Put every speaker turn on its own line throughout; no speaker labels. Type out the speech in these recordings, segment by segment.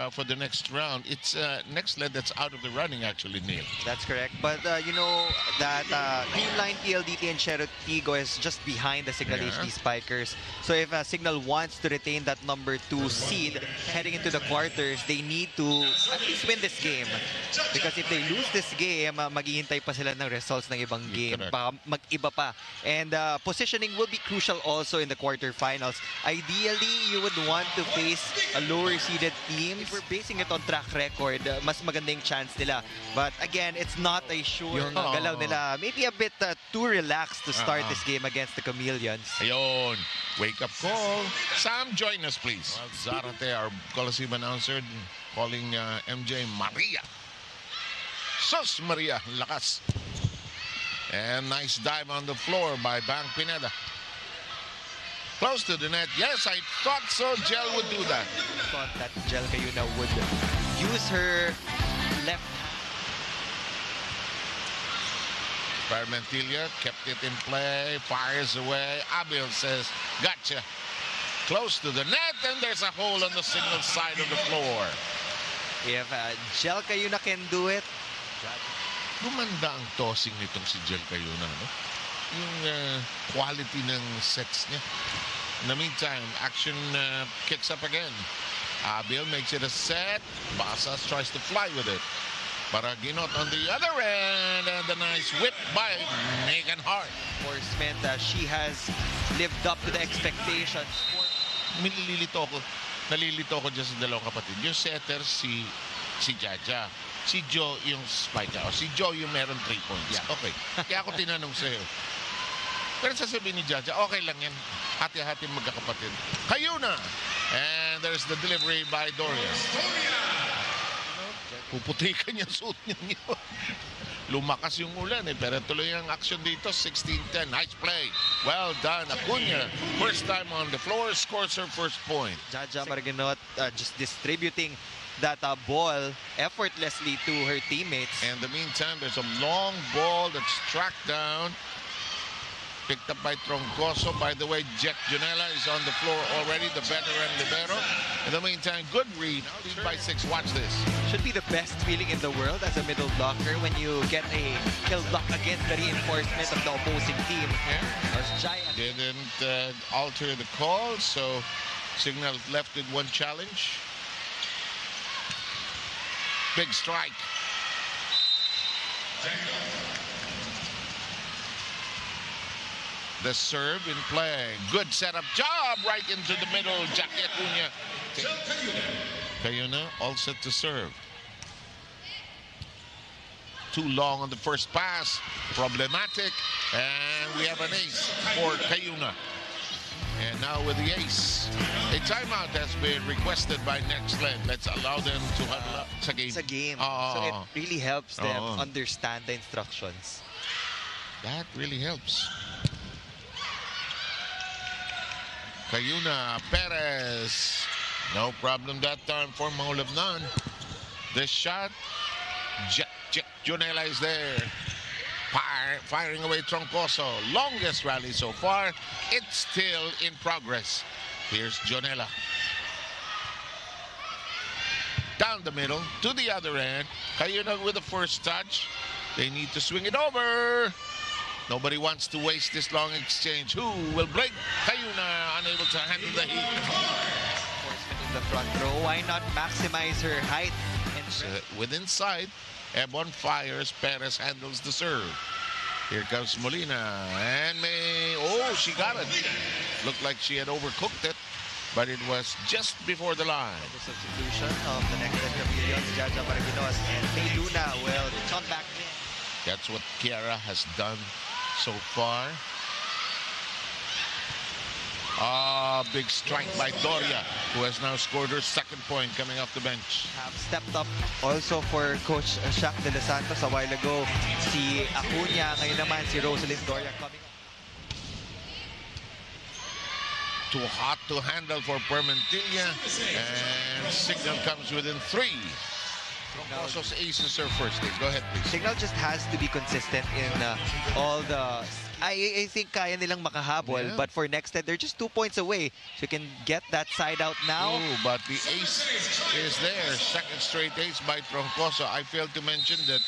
for the next round. It's Nxled that's out of the running, actually, Neil.
That's correct. But you know that Green Line, PLDT, and Tigo is just behind the Cignal HD Spikers. So if Cignal wants to retain that number 2 seed heading into the quarters, they need to at least win this game. Because if they lose this game, maghihintay pa sila ng results ng ibang game. Baka mag-iba pa. And positioning will be crucial also in the quarterfinals. Ideally, you would want to face a lower seeded team. If we're basing it on track record, mas magandang chance nila. But again, it's not a sure galaw nila. Maybe a bit too relaxed to start this game against the Chameleons.
Ayun, wake up call. Sam, join us please. Well, Zarate, our Coliseum announcer, calling MJ Maria. Sus Maria, lakas. And nice dive on the floor by Bang Pineda. Close to the net. Yes, I thought so. Gel would do that.
Thought that Gel Cayuna would use her left.
Parmentilla kept it in play, fires away. Abil says, gotcha. Close to the net, and there's a hole on the Cignal side of the floor.
If Gel Cayuna can do it.
Gumanda ang tossing nitong si Gel Cayuna, no? Yung quality ng sets niya. In the meantime, action kicks up again. Abil makes it a set. Basas tries to fly with it. Baraginot on the other end, and the nice whip by Megan Hart.
Enforcement, she has lived up to the expectations.
Nalilito ko dyan sa dalawang kapatid. Yung setter, si Jaja. Si Joe yung spiker. O si Joe yung meron 3 points. Yeah. Okay. Kaya ako tinanong sa'yo. Pero sasabihin ni Jaja, okay lang yan. Hati-hati magkakapatid. Cayuna! And there's the delivery by Doria. Puputikan yung suit niya. Lumakas yung ulan pero tuloy ang action dito. 16-10. Nice play. Well done. Acuña, first time on the floor, scores her first point.
Jaja Marginot just distributing that ball effortlessly to her teammates.
In the meantime, there's a long ball that's tracked down. Picked up by Troncoso. By the way, Jack Janela is on the floor already, the veteran libero. In the meantime, good read. Lead by 6. Watch this.
Should be the best feeling in the world as a middle blocker when you get a kill block against the reinforcement of the opposing team.
Didn't alter the call, so Cignal left with 1 challenge. Big strike. The serve in play. Good setup job right into the middle. Jackie Acuña. Cayuna all set to serve. Too long on the first pass. Problematic. And we have an ace for Cayuna. And now with the ace, a timeout has been requested by Nxled. Let's allow them to huddle up. It's a game.
It's a game. So it really helps them understand the instructions.
That really helps. Cayuna, Perez. No problem that time for Maulabnan. The shot. Junela is there. Firing away Troncoso. Longest rally so far. It's still in progress. Here's Jonela. Down the middle to the other end. Cayuna with the first touch. They need to swing it over. Nobody wants to waste this long exchange. Who will break? Cayuna unable to handle the heat.
Enforcement in the front row. Why not maximize her height? And
with inside, Ebon fires. Perez handles the serve. Here comes Molina. And she got it. Looked like she had overcooked it, but it was just before the line.
The substitution of the Nxled Chameleons, Jaja Marginos, and May Luna will come back in.
That's what Kiara has done so far. Big strike by Doria, who has now scored her 2nd point coming off the bench.
Have stepped up also for Coach Shaq de los Santos a while ago. Si Acuña, ngayon naman si Rosalind Doria coming up.
Too hot to handle for Parmentilla, and Cignal comes within 3. Troncoso's aces are first. Go ahead, please.
Cignal just has to be consistent in all the... I think kaya nilang makahabol,
Yeah.
but for Nxled, they're just 2 points away. So you can get that side out now.
Oh, but the ace is there. Second straight ace by Troncoso. I failed to mention that.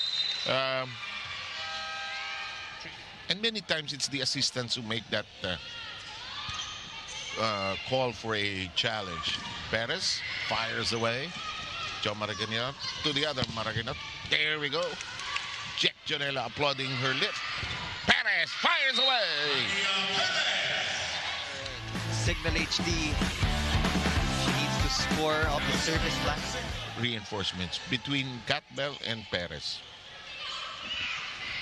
And many times it's the assistants who make that call for a challenge. Perez fires away. Joe Maraganot to the other Maraganot. There we go. Jack Janela applauding her lip. Perez fires away.
Cignal HD. She needs to score off the service line.
Reinforcements between Catbell and Perez.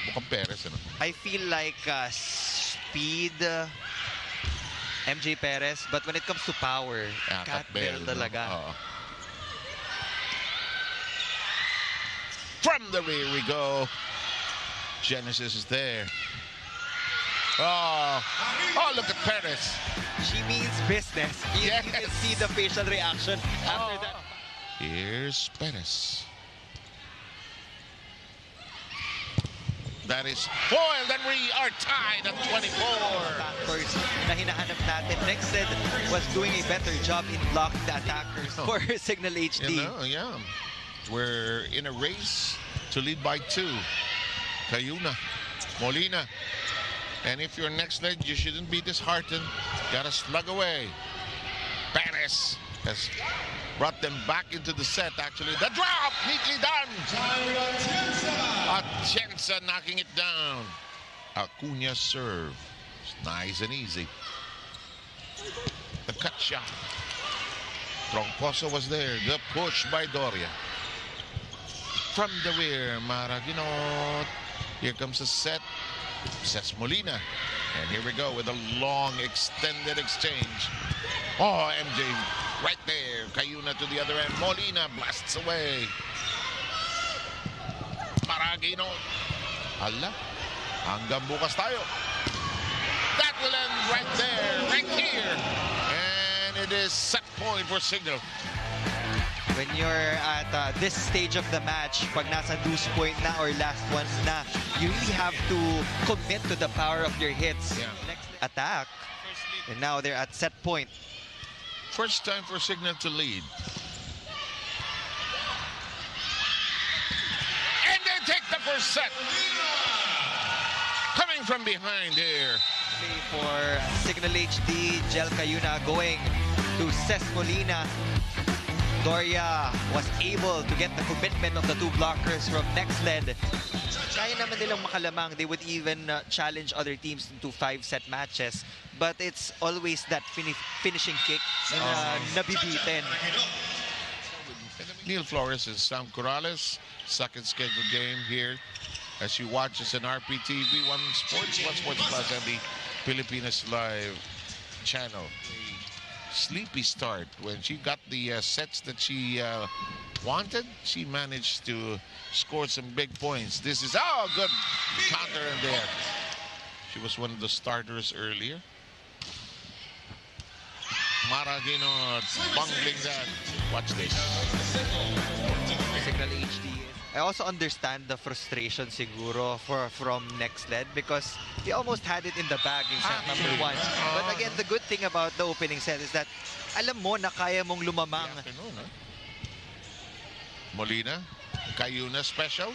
Mukhang Perez, ano?
I feel like speed, MJ Perez, but when it comes to power, Catbell talaga.
Oo. From the rear we go. Genesis is there. Oh, look at Perez.
She means business. You can see the facial reaction after that.
Here's Perez. That is foiled, and we are tied at 24.
Factors na hinahanap natin. Nxled was doing a better job in blocking the attackers for Cignal HD.
You know, yeah. We're in a race to lead by 2. Cayuna, Molina. And if you're Nxled, you shouldn't be disheartened. Gotta slug away. Perez has brought them back into the set, actually. The drop, neatly done. Atienza knocking it down. Acuña's serve. It's nice and easy. The cut shot. Troncoso was there. The push by Doria. From the rear, Maraganot. Here comes the set. Sets Molina. And here we go with a long extended exchange. Oh, MJ right there. Cayuna to the other end. Molina blasts away. Maraganot. Hala. Hanggang bukas tayo. That will end right there. Right here. And it is set point for Cignal.
When you're at this stage of the match, pag nasa deuce point na or last ones na, you really have to commit to the power of your hits.
Yeah.
Next attack, and now they're at set point.
First time for Cignal to lead. And they take the first set. Coming from behind here.
For Cignal HD, Jel Cayuna going to Ces Molina. Doria was able to get the commitment of the 2 blockers from Nxled. Kaya naman nilang makalamang. They would even challenge other teams into 5-set matches. But it's always that finishing kick na nabibitin.
Neil Flores and Sam Corrales. Second scheduled game here. As you watch us on RPTV, One Sports Plus, and the Pilipinas Live channel. Sleepy start. When she got the sets that she wanted, she managed to score some big points. This is, good counter in there. She was one of the starters earlier. Maraganot bungling that. Watch this.
Cignal HD. I also understand the frustration siguro from Nxled because they almost had it in the bag in set number 1. But again, the good thing about the opening set is that alam mo na kaya mong lumamang.
Molina, Cayuna special.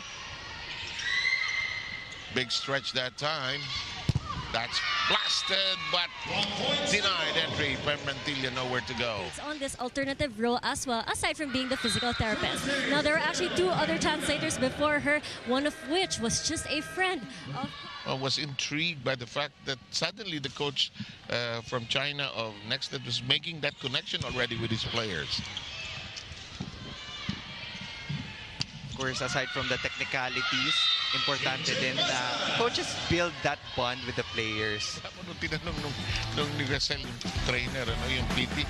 Big stretch that time. That's blasted, but denied entry. Permantilla nowhere to go.
It's on this alternative role as well, aside from being the physical therapist. Now, there are actually 2 other translators before her, one of which was just a friend of...
Was intrigued by the fact that suddenly the coach from China of Nxled was making that connection already with his players.
Of course, aside from the technicalities, importante din na coaches build that bond with the players.
Nung tinanong nung ni Russell, yung trainer, yung PT,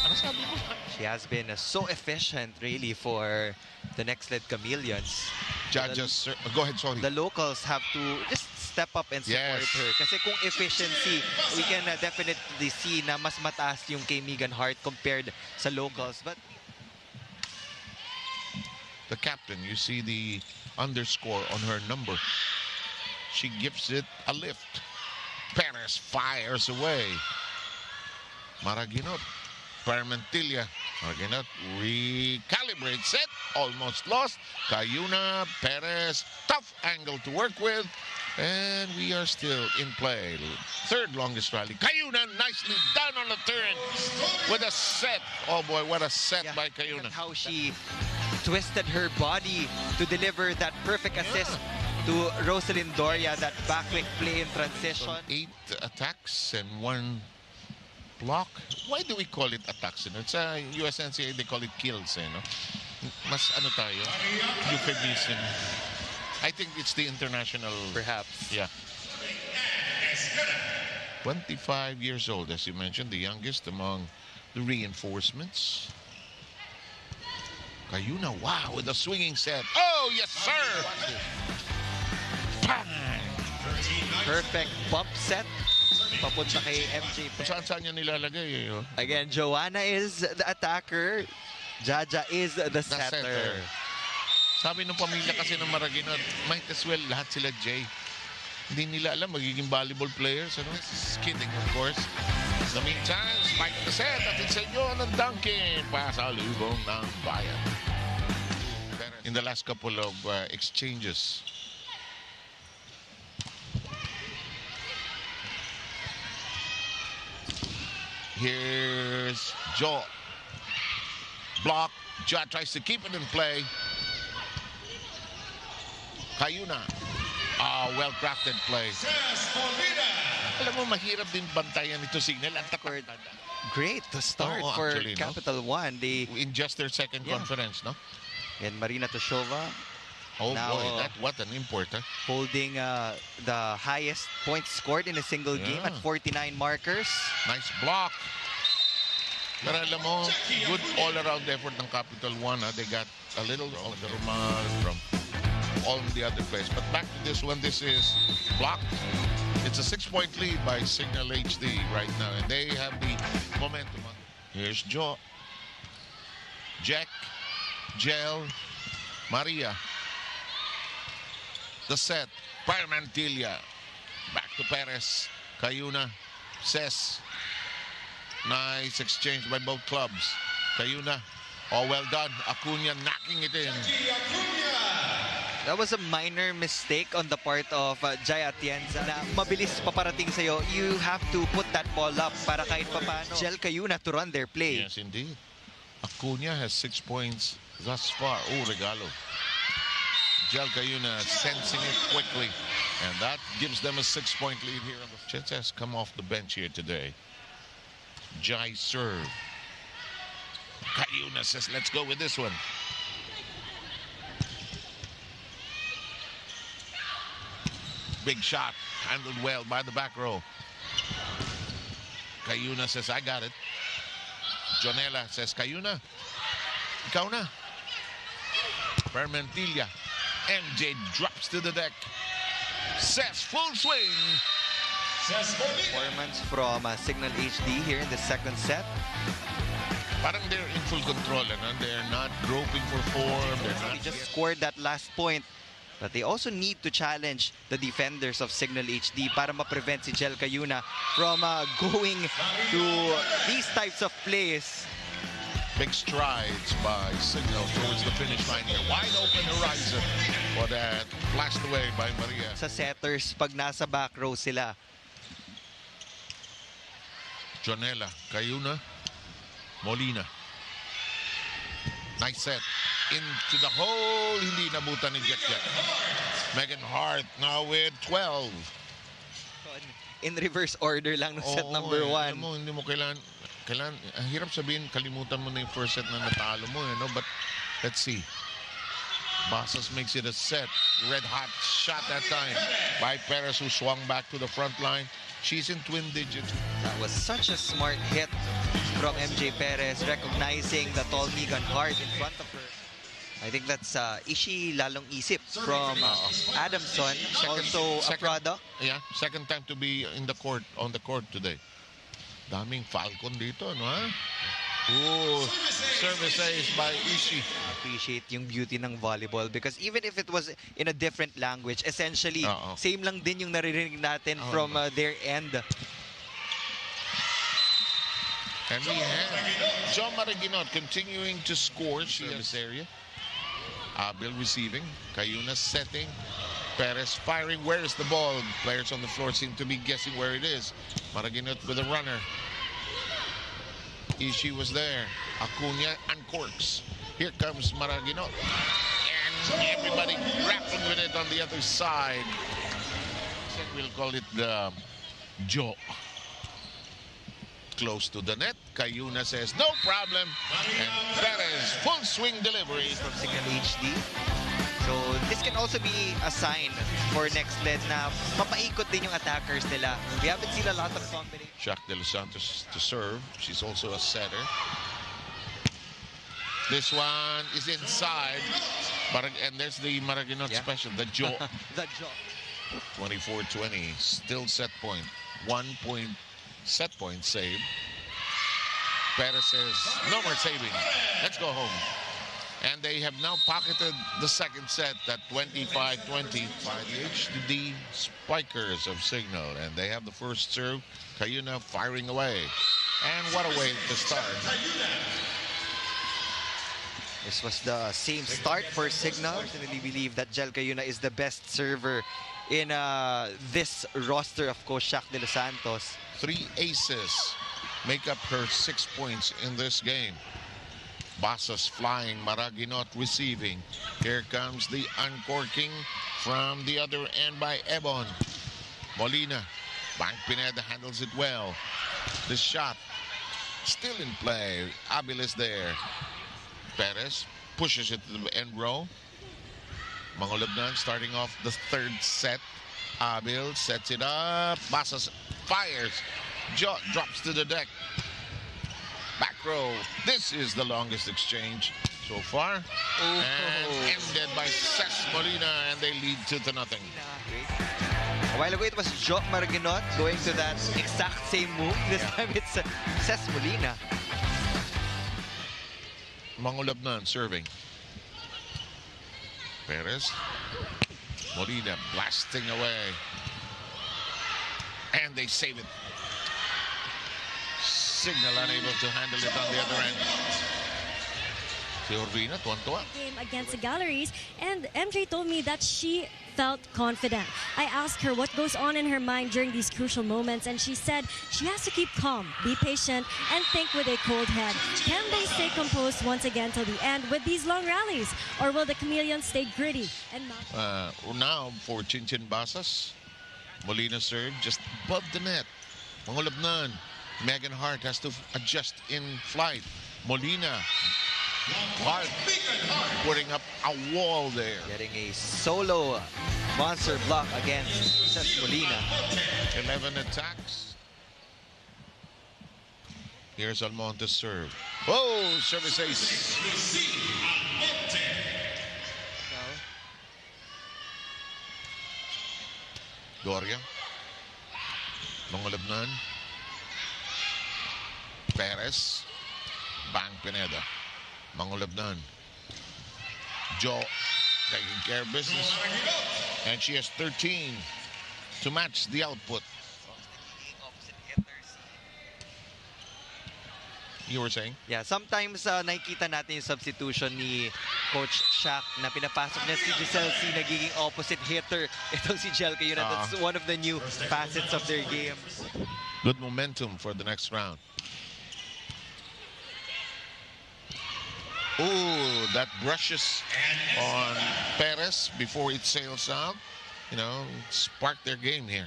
ano sabi mo?
She has been so efficient, really, for the Nxled Chameleons.
Judges, go ahead, sorry.
The locals have to just step up and support her. Kasi kung efficiency, we can definitely see na mas mataas yung kay Megan Hart compared sa locals. But
the captain. You see the underscore on her number. She gives it a lift. Perez fires away. Maraguinot. Parmentilla. Maraguinot recalibrates it. Almost lost. Cayuna, Perez. Tough angle to work with. And we are still in play. Third longest rally. Cayuna nicely done on the turn with a set. Oh boy, what a set by Cayuna.
How she twisted her body to deliver that perfect assist to Rosalind Doria, that backward play in transition.
8 attacks and 1 block. Why do we call it attacks? It's a USNCA, they call it kills. Mas ano tayo? Euphemism. I think it's the international.
Perhaps.
Yeah. 25 years old, as you mentioned, the youngest among the reinforcements. Cayuna, wow, with a swinging set. Oh, yes, sir! Bang!
Perfect bump set. Papunta kay MJ
Kung saan niya nilalagay.
Again, Joanna is the attacker. Jaja is the setter.
Sabi ng pamilya kasi ng Maraguinot, might as well lahat sila Jay. Hindi nila alam magiging volleyball players. This is kidding, of course. In the meantime, spike the set at it's inyo ng dunking. Pasalubong ng bayan. In the last couple of exchanges. Here's Jo. Block. Jo tries to keep it in play. Cayuna. Well-crafted play. Alam mo, mahirap din bantayan ito Cignal. At
great to start for
actually,
Capital One. They
in just their second conference, no?
And Marina Toshova.
Oh
now,
boy, what an import, huh?
Holding the highest points scored in a single game at 49 markers.
Nice block. Pero alam mo, good all-around effort ng Capital One. They got a little of the Romal from all the other players. But back to this one, this is blocked. It's a 6-point lead by Cignal HD right now, and they have the momentum. Here's Jo. Jack, Gel, Maria. The set, Parmentilla. Back to Perez, Cayuna, Ses. Nice exchange by both clubs. Cayuna, all well done. Acuna knocking it in.
That was a minor mistake on the part of Jai Atienza na mabilis paparating sa'yo. You have to put that ball up para kahit papano. Gel Cayuna to run their play.
Yes, indeed. Acuna has 6 points thus far. Oh, regalo. Gel Cayuna sensing it quickly. And that gives them a 6-point lead here. Chance has come off the bench here today. Jai serve. Cayuna says, let's go with this one. Big shot, handled well by the back row. Cayuna says, I got it. Jonella says, Cayuna, ikaw na. Parmentilla. MJ drops to the deck. Says, full swing.
Performance from Cignal HD here in the second set.
Parang they're in full control. They're not groping for form.
They just scored that last point. But they also need to challenge the defenders of Cignal HD para ma-prevent si Gel Cayuna from going to these types of plays.
Big strides by Cignal towards the finish line here. Wide open horizon for that flashed away by Maria.
Sa setters, pag nasa back row sila.
Jonella, Cayuna, Molina. Nice set. Into the hole, hindi nabutan ni Jet. Megan Hart now with 12.
In reverse order lang no set number 1.
Hindi mo kailangan, ang hirap sabihin, kalimutan mo na yung first set na natalo mo. But let's see. Basas makes it a set. Red hot shot that time by Perez, who swung back to the front line. She's in twin digits.
That was such a smart hit from MJ Perez, recognizing the tall Megan Hart in front of her. I think that's Ishi Lalong Isip from Adamson, also a product.
Yeah, second time to be in the court, on the court today. Daming Falcon dito, no? Ooh, service ace by Ishii.
Appreciate yung beauty ng volleyball because even if it was in a different language, essentially, same lang din yung naririnig natin from their end.
And we have John Maraginot continuing to score service area. Abil receiving. Cayuna setting. Perez firing. Where is the ball? Players on the floor seem to be guessing where it is. Maraginot with a runner. Ishii was there. Acuna uncorks. Here comes Maraginot. And everybody grappling with it on the other side. We'll call it the Joe. Close to the net. Cayuna says, no problem. And Perez, full swing delivery
from Cignal HD. So this can also be a sign for Nxled na mapaikot din yung attackers nila. We haven't seen a lot of combination.
Jacques de los Santos to serve. She's also a setter. This one is inside. And there's the Maraginot special, the jaw.
The jaw.
24-20. Still set point. 1 point set point save. Perez says, no more saving. Let's go home. And they have now pocketed the second set at 25-20 by the HD Spikers of Cignal. And they have the first serve. Cayuna firing away. And what a way to start.
This was the same start for Cignal. I personally believe that Jel Cayuna is the best server in this roster of Coach Jacques de los Santos.
3 aces make up her 6 points in this game. Basas flying, Maraginot receiving. Here comes the uncorking from the other end by Ebon. Molina, Bank Pineda handles it well. The shot still in play. Abil is there. Perez pushes it to the end row. Mangolabnan starting off the third set. Abil sets it up. Basas fires. Jo drops to the deck. Back row. This is the longest exchange so far. And ended by Ces Molina, and they lead 2-0.
A while ago, it was Jo Maraginot going to that exact same move. This time it's Ces Molina.
Mangolabnan serving. Perez. Molina blasting away. And they save it. Cignal unable to handle it on the other end. Si Urbina, tuwan-tuwa.
Game against the Galleries, and MJ told me that she felt confident. I asked her what goes on in her mind during these crucial moments, and she said she has to keep calm, be patient, and think with a cold head. Can they stay composed once again till the end with these long rallies, or will the Chameleons stay gritty and not?
Now for Chinchin Basas, Molina serve just above the net. Mangolabnan. Megan Hart has to adjust in flight. Molina. Hart putting up a wall there.
Getting a solo monster block against Ces Molina.
11 attacks. Here's Almonte's serve. Oh, service ace. Doria. Mangolabnan. Perez. Bank Pineda. Mangolabnan. Joe taking care of business. And she has 13 to match the output. You were saying?
Yeah, sometimes nakikita natin yung substitution ni Coach Shaq na pinapasok niya si Giselle C, nagiging opposite hitter. Itong si Jel Cayuna. That's one of the new facets of their game.
Good momentum for the next round. Oh, that brushes on Perez before it sails out. You know, spark their game here.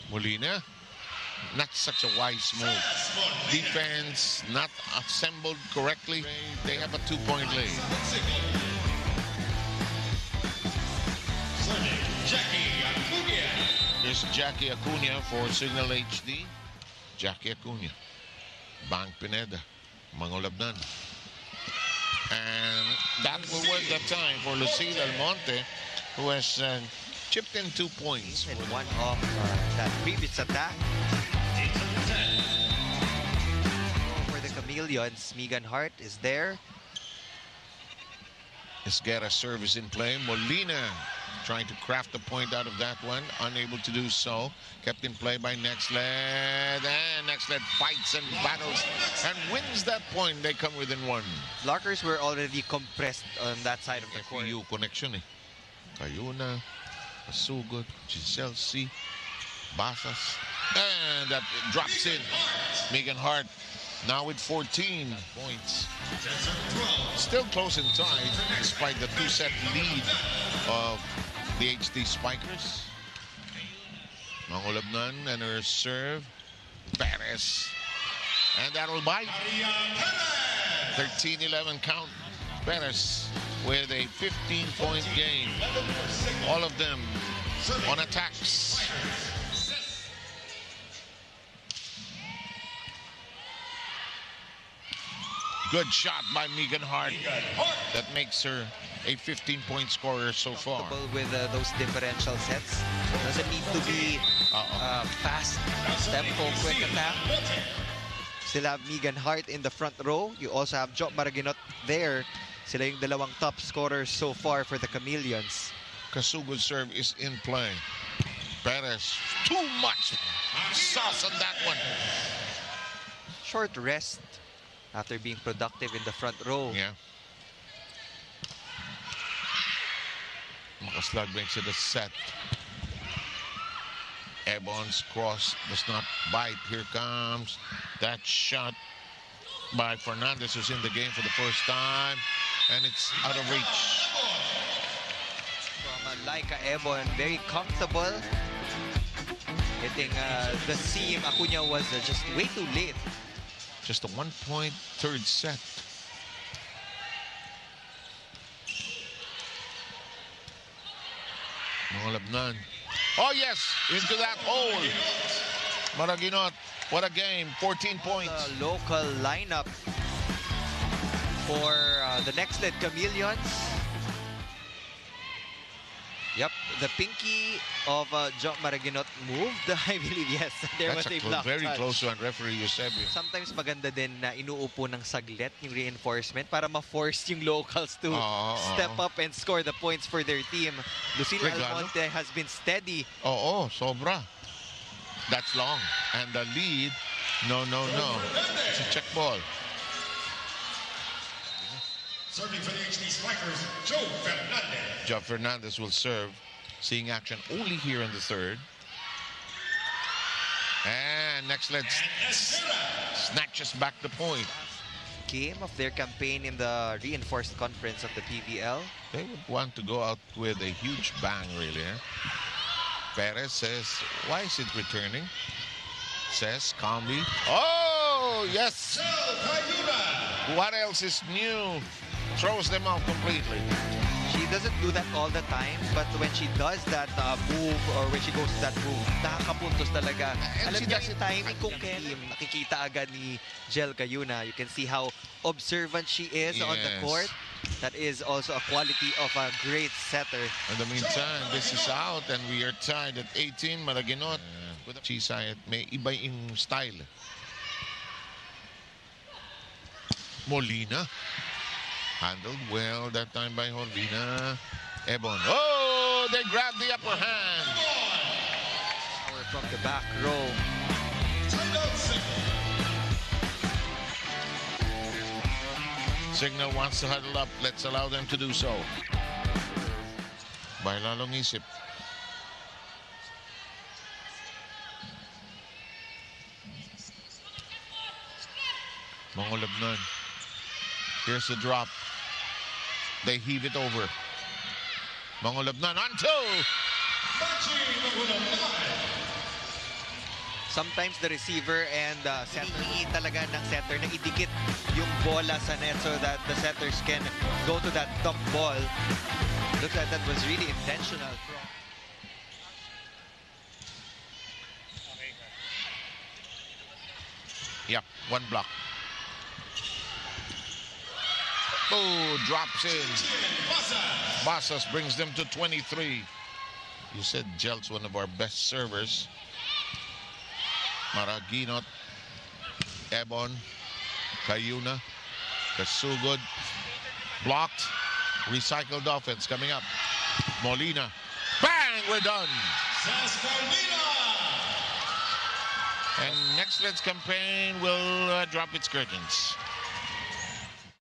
Molina, not such a wise move. Defense not assembled correctly. They have a 2-point lead. Here's Jackie Acuna for Cignal HD. Jackie Acuna. Bank Pineda, Mangolabnan. And that will work that time for Lucille Almonte, who has chipped in 2 points.
And one off that previous attack. Chameleons. Megan Hart is there.
Esguerra's service in play. Molina trying to craft a point out of that one. Unable to do so. Kept in play by Nxled. And Nxled fights and battles and wins that point. They come within one.
Blockers were already compressed on that side of the court.
FEU connection eh. Cayuna, Pasugod, Chelsea, Basas. And that drops in. Megan Hart now with 14 points. Still close and tight despite the 2-set lead of the HD Spikers. Mangolabnan and her serve. Perez. And that'll bite. 13-11 count. Perez with a 15-point game. All of them on attacks. Good shot by Megan Hart. That makes her a 15-point scorer so far.
With those differential sets. Doesn't need to be fast tempo, quick attack. Still have Megan Hart in the front row. You also have Jo Maraginot there. Sila yung dalawang top scorers so far for the Chameleons.
Kasugo's serve is in play. Perez, too much sauce on that one.
Short rest after being productive in the front row.
Yeah. Makaslag makes it a set. Ebon's cross does not bite. Here comes that shot by Fernandez, who's in the game for the first time. And it's out of reach.
From Laika Ebon, very comfortable. Hitting the seam. Acuna was just way too late.
Just a 1-point third set. Mangolabnan. Oh yes, into that hole. Maraginot, what a game, 14 points.
The local lineup for the Nxled Chameleons. Yep, the pinky of Jo Maraginot moved. I believe, yes. There
That's
was a block
very
touch.
close to on referee Eusebio.
Sometimes maganda din na inuupo ng saglit yung reinforcement para ma-force yung locals to step up and score the points for their team. Lucille Almonte has been steady.
Sobra. That's long. And the lead, no. It's a check ball.
Serving for the HD Spikers, Jo Fernandez.
Jo Fernandez will serve. Seeing action only here in the third. And Nxled snatches back the point.
Game of their campaign in the reinforced conference of the PVL.
They would want to go out with a huge bang, really. Eh? Perez says, why is it returning? Says calmly. Oh, yes! What else is new? Throws them out completely.
She doesn't do that all the time, but when she does that move or when she goes to that move, nakakapuntos talaga.
And
Alam
she
niya
does
yung
it
timing kung kailan nakikita agad ni Jel Cayuna. You can see how observant she is on the court. That is also a quality of a great setter.
In the meantime, this is out and we are tied at 18. Maraginot with a Chisay at may iba yung style. Molina. Handled well that time by Horvina. Ebon. Oh, they grabbed the upper hand.
Power from the back row.
Cignal wants to huddle up. Let's allow them to do so. By lalong isip. Mangolabnan. Here's the drop. They heave it over. Mangolabnan on two.
Sometimes the receiver and setter talaga ng setter na idikit yung bola sa net so that the setters can go to that dump ball. Looks like that was really intentional.
Yep, one block. Oh, drops in. Basas brings them to 23. You said Jel's one of our best servers. Maraginot, Ebon, Kayuna, Kasugod, blocked, recycled offense coming up. Molina, bang, we're done. And Nxled's campaign will drop its curtains.